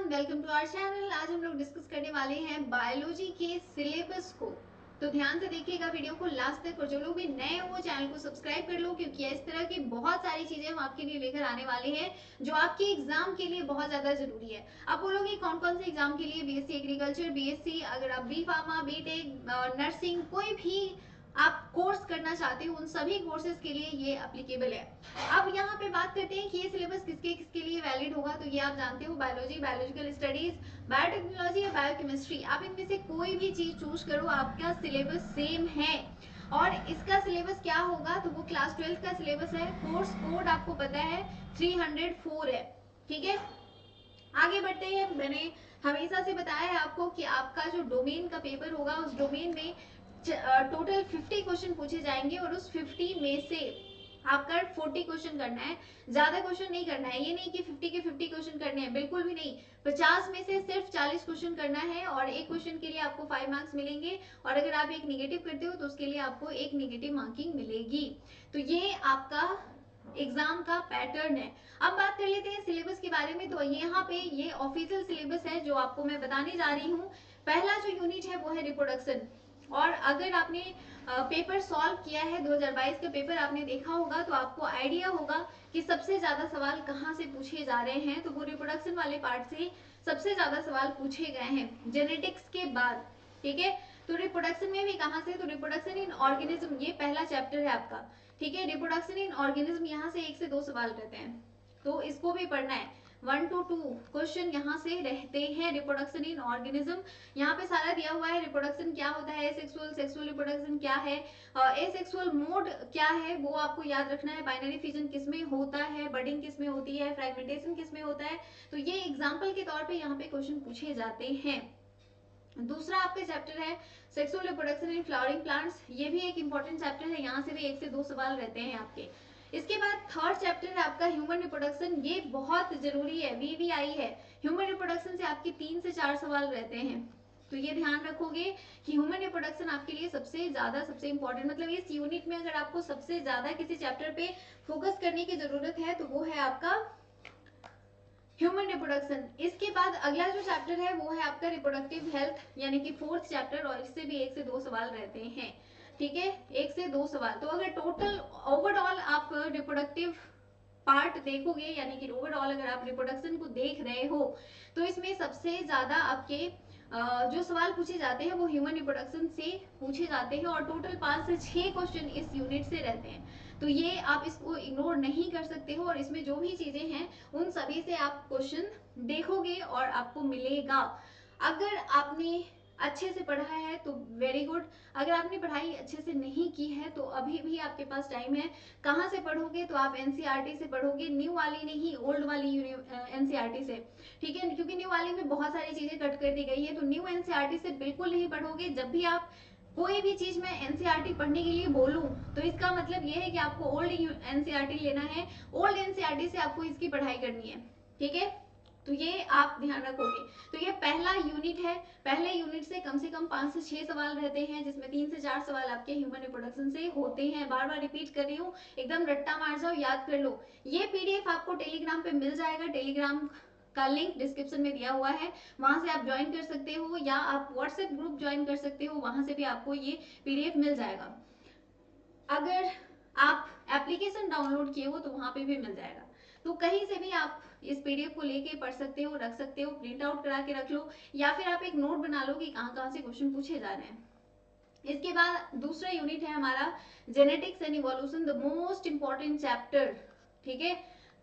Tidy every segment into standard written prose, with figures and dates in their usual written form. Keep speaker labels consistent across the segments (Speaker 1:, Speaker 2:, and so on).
Speaker 1: Welcome to our channel. आज हम लोग डिस्कस करने वाले हैं बायोलॉजी के सिलेबस को। तो ध्यान से देखिएगा वीडियो को लास्ट तक, और जो लोग भी नए हो चैनल को सब्सक्राइब कर लो, क्योंकि इस तरह की बहुत सारी चीजें हम आपके लिए लेकर आने वाले हैं जो आपके एग्जाम के लिए बहुत ज्यादा जरूरी है। आप बोलोगे कौन कौन से एग्जाम के लिए? बीएससी एग्रीकल्चर, बीएससी, अगर आप बी फार्मा, बीटेक, नर्सिंग, कोई भी आप कोर्स करना चाहते हो, उन सभी कोर्सेज के लिए ये एप्लीकेबल है। अब यहाँ पे बात करते हैं कि ये सिलेबस किसके किसके लिए वैलिड होगा। तो ये आप जानते हो, बायोलॉजी, बायोलॉजिकल स्टडीज, बायोटेक्नोलॉजी या बायोकेमिस्ट्री, आप इनमें से कोई भी चीज चूज करो, आपका सिलेबस सेम है। और इसका सिलेबस क्या होगा? तो वो क्लास 12 का सिलेबस है। कोर्स कोड आपको पता है 304 है। ठीक है, आगे बढ़ते हैं। मैंने हमेशा से बताया है आपको कि आपका जो डोमेन का पेपर होगा, उस डोमेन में टोटल 50 क्वेश्चन पूछे जाएंगे, और उस 50 में से आपका 40 क्वेश्चन करना है, ज्यादा क्वेश्चन नहीं करना है। ये नहीं कि 50 के 50 क्वेश्चन करने हैं, बिल्कुल भी नहीं। 50 में से सिर्फ 40 क्वेश्चन करना है, और एक क्वेश्चन के लिए आपको 5 मार्क्स मिलेंगे, और अगर आप एक निगेटिव करते हो तो उसके लिए आपको एक निगेटिव मार्किंग मिलेगी। तो ये आपका एग्जाम का पैटर्न है। अब बात कर लेते हैं सिलेबस के बारे में। तो यहाँ पे ये ऑफिशियल सिलेबस है जो आपको मैं बताने जा रही हूँ। पहला जो यूनिट है वो है रिप्रोडक्शन। और अगर आपने पेपर सॉल्व किया है, 2022 का पेपर आपने देखा होगा, तो आपको आइडिया होगा कि सबसे ज्यादा सवाल कहाँ से पूछे जा रहे हैं। तो वो रिप्रोडक्शन वाले पार्ट से सबसे ज्यादा सवाल पूछे गए हैं, जेनेटिक्स के बाद। ठीक है, तो रिप्रोडक्शन में भी कहाँ से? तो रिप्रोडक्शन इन ऑर्गेनिज्म, ये पहला चैप्टर है आपका। ठीक है, रिप्रोडक्शन इन ऑर्गेनिज्म, यहाँ से 1 से 2 सवाल रहते हैं, तो इसको भी पढ़ना है। 1 to 2 क्वेश्चन यहाँ से रहते हैं। रिप्रोडक्शन इन ऑर्गेनिज्म, यहाँ पे सारा दिया हुआ है। रिप्रोडक्शन क्या होता है, सेक्सुअल, सेक्सुअल रिप्रोडक्शन क्या है, एसेक्सुअल मोड क्या है, वो आपको याद रखना है। बाइनरी फिजन किसमें होता है, बडिंग किसमें होती है, फ्रेगमेंटेशन किसमें होता है। तो ये एग्जाम्पल के तौर पे यहाँ पे क्वेश्चन पूछे जाते हैं। दूसरा आपका चैप्टर है sexual reproduction in flowering plants, ये भी एक इंपॉर्टेंट चैप्टर है, यहाँ से भी 1 से 2 सवाल रहते हैं आपके। इसके बाद थर्ड चैप्टर है आपका ह्यूमन रिप्रोडक्शन, ये बहुत जरूरी है, वीवीआई है। ह्यूमन रिप्रोडक्शन से आपके 3 से 4 सवाल रहते हैं, तो ये ध्यान रखोगे कि ह्यूमन रिप्रोडक्शन आपके लिए सबसे ज्यादा, सबसे इंपॉर्टेंट, मतलब इस यूनिट में अगर आपको सबसे ज्यादा किसी चैप्टर पे फोकस करने की जरूरत है तो वो है आपका ह्यूमन रिप्रोडक्शन। इसके बाद अगला जो चैप्टर है वो है आपका रिप्रोडक्टिव हेल्थ, यानी कि फोर्थ चैप्टर, और इससे भी 1 से 2 सवाल रहते हैं। ठीक है, 1 से 2 सवाल। तो अगर टोटल ओवरऑल आप रिप्रोडक्टिव पार्ट देखोगे, यानी कि ओवरऑल अगर आप रिप्रोडक्शन को देख रहे हो, तो इसमें सबसे ज्यादा आपके जो सवाल पूछे जाते हैं वो ह्यूमन रिप्रोडक्शन से पूछे जाते हैं, और टोटल 5 से 6 क्वेश्चन इस यूनिट से रहते हैं। तो ये आप इसको इग्नोर नहीं कर सकते हो, और इसमें जो भी चीजें हैं उन सभी से आप क्वेश्चन देखोगे और आपको मिलेगा। अगर आपने अच्छे से पढ़ा है तो वेरी गुड, अगर आपने पढ़ाई अच्छे से नहीं की है तो अभी भी आपके पास टाइम है। कहाँ से पढ़ोगे? तो आप एनसीईआरटी से पढ़ोगे, न्यू वाली नहीं, ओल्ड वाली एनसीईआरटी से। ठीक है, क्योंकि न्यू वाली में बहुत सारी चीजें कट कर दी गई है, तो न्यू एनसीईआरटी से बिल्कुल नहीं पढ़ोगे। जब भी आप कोई भी चीज मैं एनसीईआरटी पढ़ने के लिए बोलूं, तो इसका मतलब ये है कि आपको ओल्ड एनसीईआरटी लेना है, ओल्ड एनसीईआरटी से आपको इसकी पढ़ाई करनी है। ठीक है, तो ये आप ध्यान रखोगे। तो ये पहला यूनिट है, पहले यूनिट से कम 5 से 6 सवाल रहते हैं, जिसमें 3 से 4 सवाल आपके ह्यूमन रिप्रोडक्शन से होते हैं। बार बार रिपीट कर रही हूँ, एकदम रट्टा मार जाओ, याद कर लो। ये पीडीएफ आपको टेलीग्राम पे मिल जाएगा, टेलीग्राम का लिंक डिस्क्रिप्शन में दिया हुआ है, वहां से आप ज्वाइन कर सकते हो, या आप व्हाट्सएप ग्रुप ज्वाइन कर सकते हो, वहां से भी आपको ये पीडीएफ मिल जाएगा। अगर आप एप्लीकेशन डाउनलोड किए हो तो वहां पे भी मिल जाएगा। तो कहीं से भी आप इस पीडीएफ को लेके पढ़ सकते हो, रख सकते हो, प्रिंट आउट करा के रख लो, या फिर आप एक नोट बना लो कि कहाँ कहाँ से क्वेश्चन पूछे जा रहे हैं। इसके बाद दूसरा यूनिट है हमारा genetics and evolution, the most important chapter. ठीक है,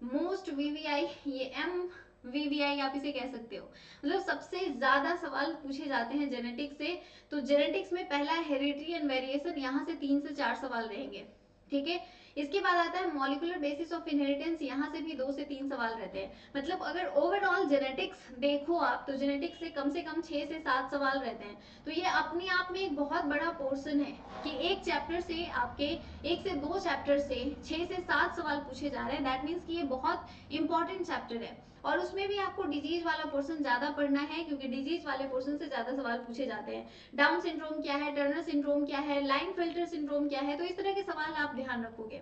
Speaker 1: मोस्ट वीवीआई, ये एम वीवीआई आप इसे कह सकते हो, मतलब सबसे ज्यादा सवाल पूछे जाते हैं जेनेटिक्स से। तो जेनेटिक्स में पहला हेरिडिटी एंड वेरिएशन, यहाँ से 3 से 4 सवाल रहेंगे। ठीक है, इसके बाद आता है मॉलिक्यूलर बेसिस ऑफ इनहेरिटेंस, यहाँ से भी 2 से 3 सवाल रहते हैं। मतलब अगर ओवरऑल जेनेटिक्स देखो आप, तो जेनेटिक्स से कम 6 से 7 सवाल रहते हैं। तो ये अपने आप में एक बहुत बड़ा पोर्शन है कि एक चैप्टर से आपके 1 से 2 चैप्टर से 6 से 7 सवाल पूछे जा रहे हैं। दैट मीन्स कि ये बहुत इंपॉर्टेंट चैप्टर है, और उसमें भी आपको डिजीज वाला पोर्शन ज्यादा पढ़ना है, क्योंकि डिजीज वाले पोर्शन से ज्यादा सवाल पूछे जाते हैं। डाउन सिंड्रोम क्या है, टर्नर सिंड्रोम क्या है, लाइन फिल्टर सिंड्रोम क्या है, तो इस तरह के सवाल आप ध्यान रखोगे।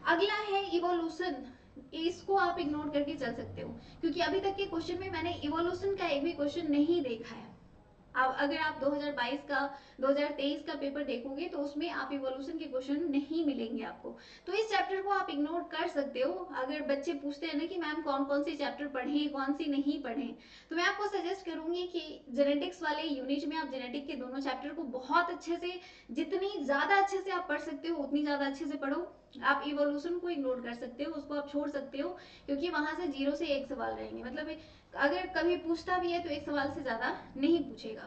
Speaker 1: अगला है इवोल्यूशन, इसको आप इग्नोर करके चल सकते हो, क्योंकि अभी तक के क्वेश्चन में मैंने इवोल्यूशन का एक भी क्वेश्चन नहीं देखा है। अब अगर आप 2022 का 2023 का पेपर देखोगे तो उसमें आप इवोल्यूशन के क्वेश्चन नहीं मिलेंगे आपको। तो इस चैप्टर को आप इग्नोर कर सकते हो। अगर बच्चे पूछते हैं ना कि मैम कौन कौन सी चैप्टर पढ़ें कौन सी नहीं पढ़ें, तो मैं आपको सजेस्ट करूंगी कि जेनेटिक्स वाले यूनिट में आप जेनेटिक के दोनों चैप्टर को बहुत अच्छे से, जितनी ज्यादा अच्छे से आप पढ़ सकते हो उतनी ज्यादा अच्छे से पढ़ो। आप इवोल्यूशन को इग्नोर कर सकते हो, उसको आप छोड़ सकते हो, क्योंकि वहां से 0 से 1 सवाल रहेंगे, मतलब अगर कभी पूछता भी है तो 1 सवाल से ज्यादा नहीं पूछेगा।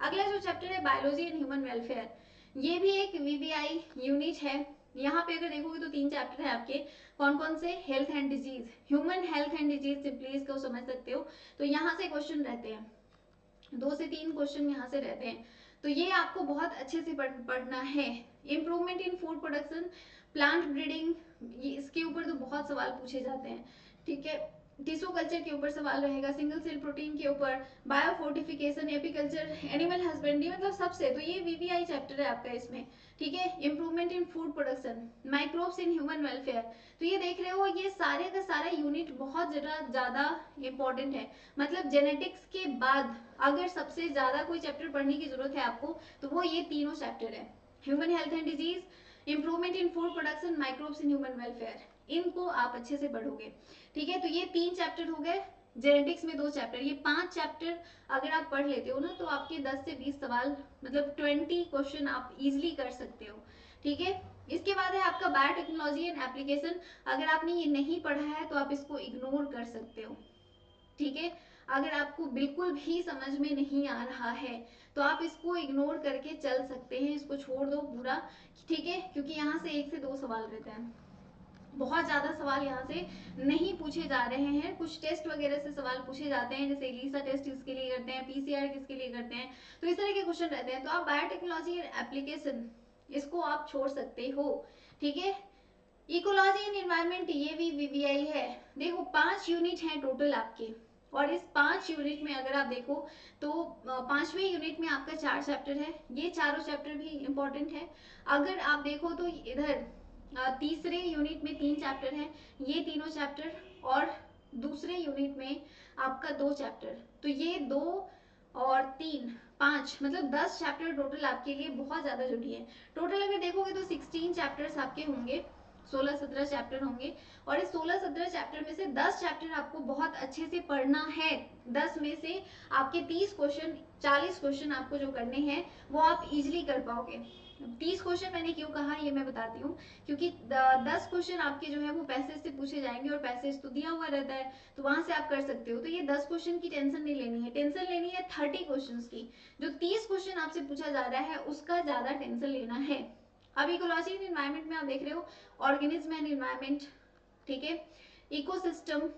Speaker 1: अगला जो चैप्टर है बायोलॉजी एंड ह्यूमन वेलफेयर, ये भी एक वीवीआई यूनिट है। यहाँ पे अगर देखोगे तो 3 चैप्टर है आपके, कौन कौन से, health and disease, human health and disease simply इसको समझ सकते हो। तो यहाँ से क्वेश्चन रहते हैं, 2 से 3 क्वेश्चन यहाँ से रहते हैं, तो ये आपको बहुत अच्छे से पढ़ना है। Improvement in food production, plant breeding, इसके ऊपर तो बहुत सवाल पूछे जाते हैं, ठीक है। टिश्यू कल्चर के ऊपर सवाल रहेगा, सिंगल सेल प्रोटीन के ऊपर, बायोफोर्टिफिकेशन, एपीकल्चर, एनिमल हस्बेंड्री, मतलब सबसे, तो ये वीवीआई चैप्टर है आपका इसमें, ठीक है। Improvement in food production, microbes in human welfare, तो ये देख रहे हो ये सारे का सारा यूनिट बहुत ज्यादा इंपॉर्टेंट है। मतलब जेनेटिक्स के बाद अगर सबसे ज्यादा कोई चैप्टर पढ़ने की जरूरत है आपको तो वो ये तीनों चैप्टर है, human health and disease, improvement in food production, microbes in human welfare, इनको आप अच्छे से पढ़ोगे, ठीक है। तो ये 3 चैप्टर हो गए, जेनेटिक्स में 2 चैप्टर, ये 5 चैप्टर अगर आप पढ़ लेते हो ना तो आपके 10 से 20 सवाल, मतलब 20 क्वेश्चन आप इजिली कर सकते हो, ठीक है। इसके बाद है आपका बायोटेक्नोलॉजी एंड एप्लीकेशन, अगर आपने ये नहीं पढ़ा है तो आप इसको इग्नोर कर सकते हो, ठीक है। अगर आपको बिल्कुल भी समझ में नहीं आ रहा है तो आप इसको इग्नोर करके चल सकते हैं, इसको छोड़ दो पूरा, ठीक है, क्योंकि यहाँ से 1 से 2 सवाल रहते हैं, बहुत ज्यादा सवाल यहाँ से नहीं पूछे जा रहे हैं। कुछ टेस्ट वगैरह से सवाल पूछे जाते हैं, जैसे एलिसा टेस्ट किसके लिए करते हैं, पीसीआर किसके लिए करते हैं, तो इस तरह के क्वेश्चन रहते हैं। तो आप बायोटेक्नोलॉजी एप्लीकेशन इसको आप छोड़ सकते हो, ठीक है। इकोलॉजी एंड एनवायरनमेंट, ये भी वीवीआई है। देखो 5 यूनिट हैं टोटल आपके, और इस 5 यूनिट में अगर आप देखो तो 5वें यूनिट में आपका 4 चैप्टर है, ये चारों चैप्टर भी इंपॉर्टेंट है। अगर आप देखो तो इधर तीसरे यूनिट में 3 चैप्टर हैं, ये तीनों चैप्टर, और दूसरे यूनिट में आपका 2 चैप्टर, तो ये 2 और 3 5, मतलब 10 चैप्टर टोटल आपके लिए बहुत ज्यादा जरूरी है। टोटल अगर देखोगे तो 16 चैप्टर्स आपके होंगे, 16-17 चैप्टर होंगे, और इस 16-17 चैप्टर में से 10 चैप्टर आपको बहुत अच्छे से पढ़ना है। 10 में से आपके 30 क्वेश्चन, 40 क्वेश्चन आपको जो करने हैं वो आप इजिली कर पाओगे। 30 क्वेश्चन मैंने क्यों कहा ये मैं बताती हूँ, क्योंकि 10 क्वेश्चन आपके जो है वो पैसेज से पूछे जाएंगे, और पैसेज तो दिया हुआ रहता है तो वहां से आप कर सकते हो। तो ये 10 क्वेश्चन की टेंशन नहीं लेनी है, टेंशन लेनी है 30 क्वेश्चन की। जो 30 क्वेश्चन आपसे पूछा जा रहा है उसका ज्यादा टेंशन लेना है। अब इकोलॉजी एंड एनवायरनमेंट में आप देख रहे हो ऑर्गेनिज्म एंड एनवायरनमेंट, ठीक है, इकोसिस्टम,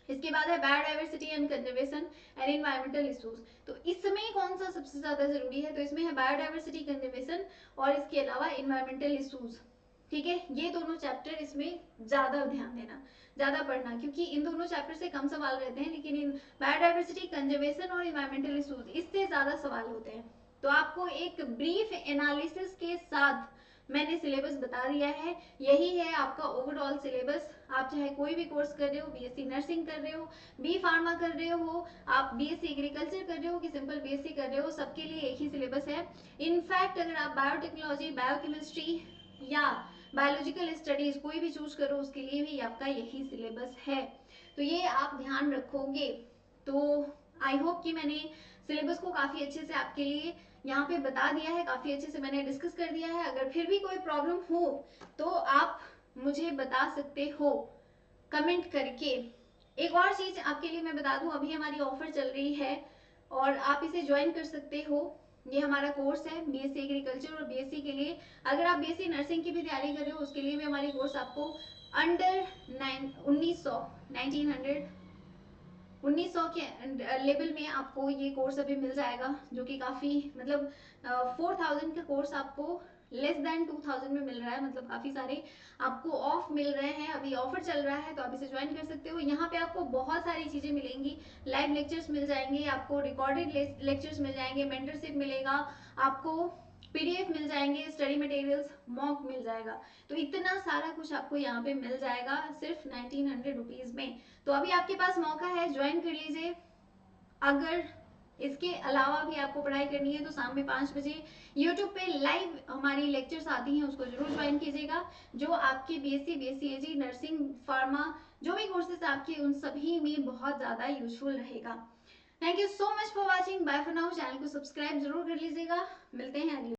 Speaker 1: इसके बाद है biodiversity and conservation and environmental issues. तो इसमें कौन सा सबसे ज्यादा जरूरी है, तो इसमें है बायोडाइवर्सिटी, कंजर्वेशन, और इसके अलावा एनवायरमेंटल इश्यूज, ठीक है। ये दोनों चैप्टर इसमें ज्यादा ध्यान देना, ज्यादा पढ़ना, क्योंकि इन दोनों चैप्टर से कम सवाल रहते हैं, लेकिन इन बायोडाइवर्सिटी, कंजर्वेशन और एनवायरमेंटल इश्यूज इससे ज्यादा सवाल होते हैं। तो आपको एक ब्रीफ एनालिसिस के साथ मैंने सिलेबस बता दिया है, यही है आपका ओवरऑल सिलेबस। आप चाहे कोई भी कोर्स कर रहे हो, बीएससी नर्सिंग कर रहे हो, बी फार्मा कर रहे हो, आप बीएससी एग्रीकल्चर कर रहे हो कि सिंपल बीएससी कर रहे हो, सबके लिए एक ही सिलेबस है। इनफैक्ट अगर आप बायोटेक्नोलॉजी, बायोकेमिस्ट्री या बायोलॉजिकल स्टडीज कोई भी चूज करो उसके लिए भी आपका यही सिलेबस है, तो ये आप ध्यान रखोगे। तो आई होप कि मैंने सिलेबस को काफी अच्छे से आपके लिए यहाँ पे बता दिया है, काफी अच्छे से मैंने डिस्कस कर दिया है। अगर फिर भी कोई प्रॉब्लम हो तो आप मुझे बता सकते हो कमेंट करके। एक और चीज आपके लिए मैं बता दूं, अभी हमारी ऑफर चल रही है और आप इसे ज्वाइन कर सकते हो। ये हमारा कोर्स है बीएससी एग्रीकल्चर और बीएससी के लिए। अगर आप बीएससी नर्सिंग की भी तैयारी कर रहे हो उसके लिए भी हमारी कोर्स आपको अंडर 1900 के लेवल में आपको ये कोर्स अभी मिल जाएगा, जो कि काफी, मतलब 4000 का कोर्स आपको लेस देन 2000 में मिल रहा है, मतलब काफी सारे आपको ऑफ मिल रहे हैं। अभी ऑफर चल रहा है तो आप इसे ज्वाइन कर सकते हो। यहाँ पे आपको बहुत सारी चीजें मिलेंगी, लाइव लेक्चर्स मिल जाएंगे, आपको रिकॉर्डेड लेक्चर्स मिल जाएंगे, मेंटरशिप मिलेगा, आपको PDF मिल जाएंगे, स्टडी मटेरियल्स, मॉक मिल जाएगा। तो इतना सारा कुछ आपको यहाँ पे मिल जाएगा सिर्फ 1900 रुपीज में। तो अभी आपके पास मौका है, ज्वाइन कर लीजिए। अगर इसके अलावा भी आपको पढ़ाई करनी है तो शाम में 5 बजे यूट्यूब पे लाइव हमारी लेक्चर्स आती हैं, उसको जरूर ज्वाइन कीजिएगा। जो आपके BSc, BSc नर्सिंग, फार्मा, जो भी कोर्सेज आपके उन सभी में बहुत ज़्यादा यूजफुल रहेगा। Thank you so much for watching. Bye for now. Channel को सब्सक्राइब जरूर कर लीजिएगा। मिलते हैं अगले